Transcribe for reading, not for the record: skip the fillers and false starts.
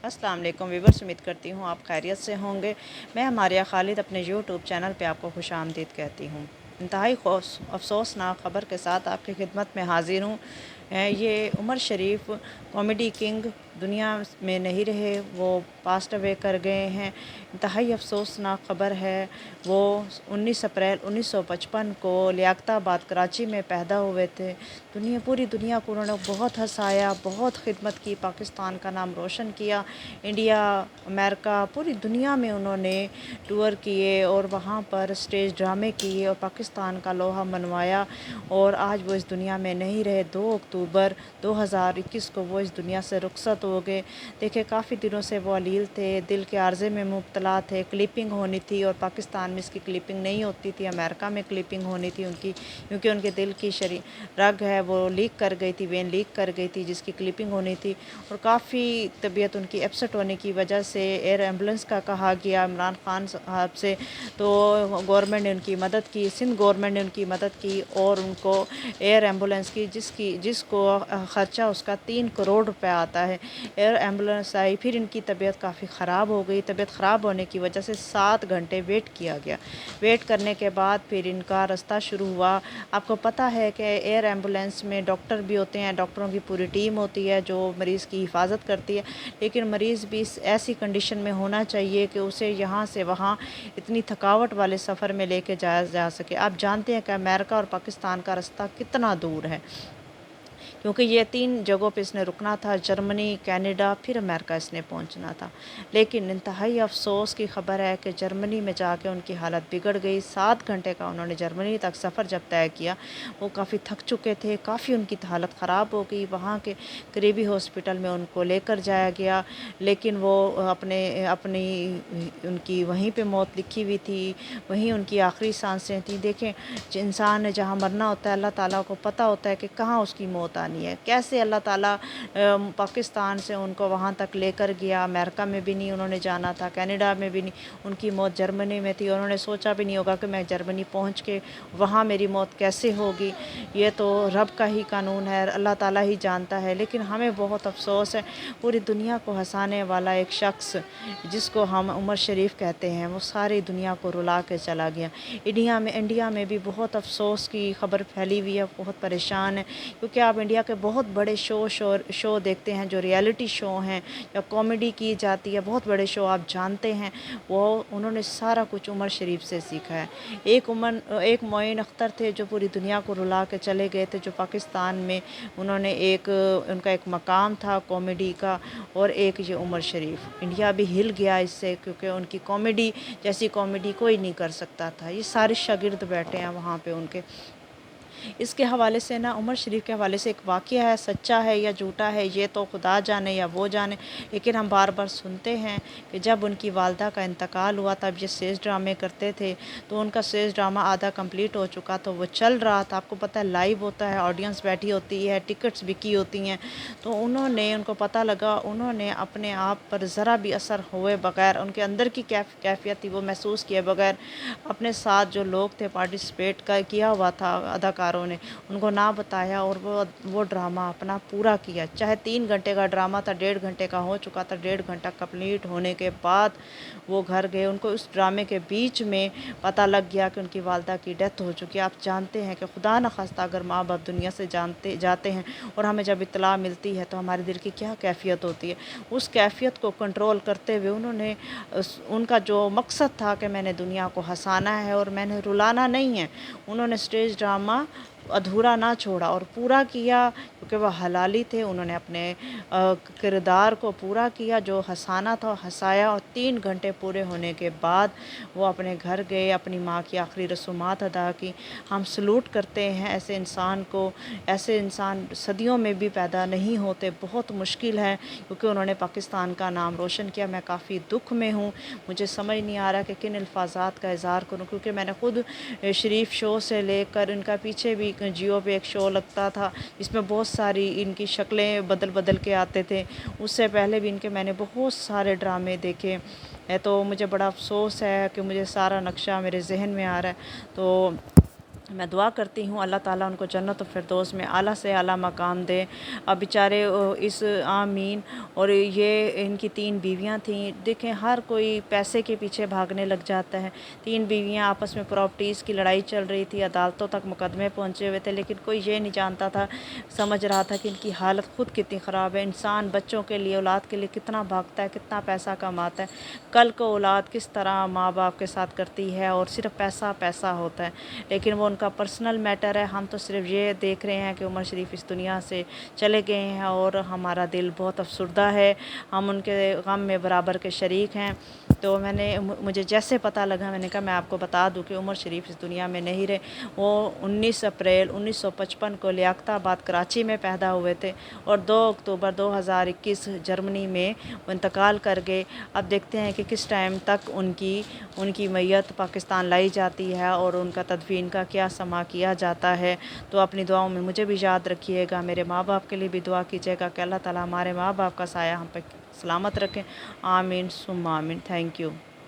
अस्सलाम वालेकुम व्यूअर्स, उम्मीद करती हूँ आप खैरियत से होंगे। मैं मारिया खालिद अपने यूट्यूब चैनल पे आपको खुशामदीद कहती हूँ। इंतहाई अफसोसनाक ख़बर के साथ आपकी खिदमत में हाजिर हूँ। ये उमर शरीफ कॉमेडी किंग दुनिया में नहीं रहे, वो पास्ट अवे कर गए हैं। इंतहाई अफसोसनाक ख़बर है। वो 19 अप्रैल 1955 को लियाकताबाद कराची में पैदा हुए थे। पूरी दुनिया को उन्होंने बहुत हंसाया, बहुत खिदमत की, पाकिस्तान का नाम रोशन किया। इंडिया, अमेरिका, पूरी दुनिया में उन्होंने टूर किए और वहाँ पर स्टेज ड्रामे किए और पाकिस्तान का लोहा मनवाया। और आज वो इस दुनिया में नहीं रहे। 2 अक्टूबर 2021 को वो इस दुनिया से रुखसत हो गए। देखिए, काफ़ी दिनों से वो अलील थे, दिल के आर्जे में मुब्तला थे। क्लिपिंग होनी थी और पाकिस्तान में इसकी क्लिपिंग नहीं होती थी, अमेरिका में क्लिपिंग होनी थी उनकी, क्योंकि उनके दिल की रग है वो लीक कर गई थी, वेन लीक कर गई थी, जिसकी क्लिपिंग होनी थी। और काफ़ी तबीयत उनकी अपसेट होने की वजह से एयर एम्बुलेंस का कहा गया इमरान खान साहब से, तो गवर्नमेंट ने उनकी मदद की, सिंध गवर्नमेंट ने उनकी मदद की और उनको एयर एम्बुलेंस की, जिसको ख़र्चा उसका 3 करोड़ रुपए आता है। एयर एम्बुलेंस आई, फिर इनकी तबीयत काफ़ी ख़राब हो गई। तबीयत ख़राब होने की वजह से 7 घंटे वेट किया गया। वेट करने के बाद फिर इनका रास्ता शुरू हुआ। आपको पता है कि एयर एम्बुलेंस में डॉक्टर भी होते हैं, डॉक्टरों की पूरी टीम होती है जो मरीज़ की हिफाजत करती है, लेकिन मरीज़ भी ऐसी कंडीशन में होना चाहिए कि उसे यहाँ से वहाँ इतनी थकावट वाले सफ़र में लेके जाया जा सके। आप जानते हैं कि अमेरिका और पाकिस्तान का रास्ता कितना दूर है, क्योंकि ये 3 जगहों पे इसने रुकना था, जर्मनी, कनाडा, फिर अमेरिका इसने पहुंचना था। लेकिन इंतहाई अफसोस की ख़बर है कि जर्मनी में जाके उनकी हालत बिगड़ गई। 7 घंटे का उन्होंने जर्मनी तक सफ़र जब तय किया, वो काफ़ी थक चुके थे, काफ़ी उनकी हालत ख़राब हो गई। वहाँ के करीबी हॉस्पिटल में उनको लेकर जाया गया, लेकिन वो अपनी उनकी वहीं पे मौत लिखी हुई थी, वहीं उनकी आखिरी सांसें थीं। देखें, इंसान ने जहाँ मरना होता है, अल्लाह ताला को पता होता है कि कहाँ उसकी मौत आनी है। कैसे अल्लाह ताला पाकिस्तान से उनको वहाँ तक लेकर गया। अमेरिका में भी नहीं उन्होंने जाना था, कनाडा में भी नहीं, उनकी मौत जर्मनी में थी। उन्होंने सोचा भी नहीं होगा कि मैं जर्मनी पहुँच के वहाँ मेरी मौत कैसे होगी। ये तो रब का ही कानून है, अल्लाह ताला ही जानता है। लेकिन हमें बहुत अफसोस है, पूरी दुनिया को हंसाने वाला एक शख्स जिसको हम उमर शरीफ कहते हैं, वो सारी दुनिया को रुला के चला गया। इंडिया में भी बहुत अफसोस की खबर फैली हुई है, बहुत परेशान है, क्योंकि आप इंडिया के बहुत बड़े शो देखते हैं, जो रियलिटी शो हैं या कॉमेडी की जाती है, बहुत बड़े शो आप जानते हैं, वो उन्होंने सारा कुछ उमर शरीफ से सीखा है। एक मोइन अख्तर थे जो पूरी दुनिया को रुला के चले गए थे, जो पाकिस्तान में उन्होंने उनका एक मकाम था कॉमेडी का, और एक ये उमर शरीफ। इंडिया भी हिल गया इससे, क्योंकि उनकी कॉमेडी जैसी कॉमेडी कोई नहीं कर सकता था। ये सारे शागिर्द बैठे हैं वहाँ पे उनके। इसके हवाले से ना, उमर शरीफ के हवाले से एक वाक़या है, सच्चा है या झूठा है ये तो खुदा जाने या वो जाने, लेकिन हम बार बार सुनते हैं कि जब उनकी वालदा का इंतकाल हुआ तब ये स्टेज ड्रामे करते थे, तो उनका स्टेज ड्रामा आधा कंप्लीट हो चुका, तो वो चल रहा था। आपको पता है लाइव होता है, ऑडियंस बैठी होती है, टिकट्स बिकी होती हैं, तो उनको पता लगा, उन्होंने अपने आप पर ज़रा भी असर हुए बगैर, उनके अंदर की कैफियत थी वो महसूस किए बगैर, अपने साथ जो लोग थे पार्टिसिपेट किया हुआ था अदाकारों ने, उनको ना बताया और वो ड्रामा अपना पूरा किया। चाहे 3 घंटे का ड्रामा था, 1.5 घंटे का हो चुका था, 1.5 घंटा कंप्लीट होने के बाद वो घर गए। उनको उस ड्रामे के बीच में पता लग गया कि उनकी वालदा की डेथ हो चुकी है। आप जानते हैं कि खुदा न खास्ता अगर माँ बाप दुनिया से जाते हैं और हमें जब इत्तला मिलती है तो हमारे दिल की क्या कैफियत होती है। उस कैफियत को कंट्रोल करते हुए उनका जो मकसद था कि मैंने दुनिया को हंसाना है और मैंने रुलाना नहीं है, उन्होंने स्टेज ड्रामा अधूरा ना छोड़ा और पूरा किया, क्योंकि वह हलाली थे। उन्होंने अपने किरदार को पूरा किया, जो हंसाना था हंसाया, और 3 घंटे पूरे होने के बाद वो अपने घर गए, अपनी माँ की आखिरी रसूमात अदा की। हम सलूट करते हैं ऐसे इंसान को। ऐसे इंसान सदियों में भी पैदा नहीं होते, बहुत मुश्किल है, क्योंकि उन्होंने पाकिस्तान का नाम रोशन किया। मैं काफ़ी दुख में हूँ, मुझे समझ नहीं आ रहा कि किन अल्फाजात का इज़हार करूँ, क्योंकि मैंने ख़ुद शरीफ शो से लेकर इनका पीछे भी जियो पे एक शो लगता था जिसमें बहुत सारी इनकी शक्लें बदल बदल के आते थे। उससे पहले भी इनके मैंने बहुत सारे ड्रामे देखे है, तो मुझे बड़ा अफसोस है कि मुझे सारा नक्शा मेरे जहन में आ रहा है। तो मैं दुआ करती हूँ अल्लाह ताला उनको जन्नत फिरदौस में आला से आला मकाम दे। अब बेचारे इस आमीन। और ये इनकी 3 बीवियाँ थीं। देखें, हर कोई पैसे के पीछे भागने लग जाता है। 3 बीवियाँ आपस में प्रॉपर्टीज़ की लड़ाई चल रही थी, अदालतों तक मुकदमे पहुँचे हुए थे, लेकिन कोई ये नहीं जानता था, समझ रहा था कि इनकी हालत खुद कितनी ख़राब है। इंसान बच्चों के लिए, औलाद के लिए कितना भागता है, कितना पैसा कमाता है, कल को औलाद किस तरह माँ बाप के साथ करती है, और सिर्फ पैसा पैसा होता है। लेकिन वो उनका पर्सनल मैटर है। हम तो सिर्फ ये देख रहे हैं कि उमर शरीफ इस दुनिया से चले गए हैं, और हमारा दिल बहुत अफसुर्दा है। हम उनके गम में बराबर के शरीक हैं। तो मुझे जैसे पता लगा, मैंने कहा मैं आपको बता दूं कि उमर शरीफ इस दुनिया में नहीं रहे। वो 19 अप्रैल 1955 को लियाकताबाद कराची में पैदा हुए थे, और 2 अक्टूबर 2021 जर्मनी में वो इंतकाल कर गए। अब देखते हैं कि किस टाइम तक उनकी मैयत पाकिस्तान लाई जाती है, और उनका तदफीन का क्या समा किया जाता है। तो अपनी दुआओं में मुझे भी याद रखिएगा, मेरे माँ बाप के लिए भी दुआ कीजिएगा कि अल्लाह ताला हमारे माँ बाप का साया हम पे सलामत रखें। आमीन सुम्मा आमीन। Thank you.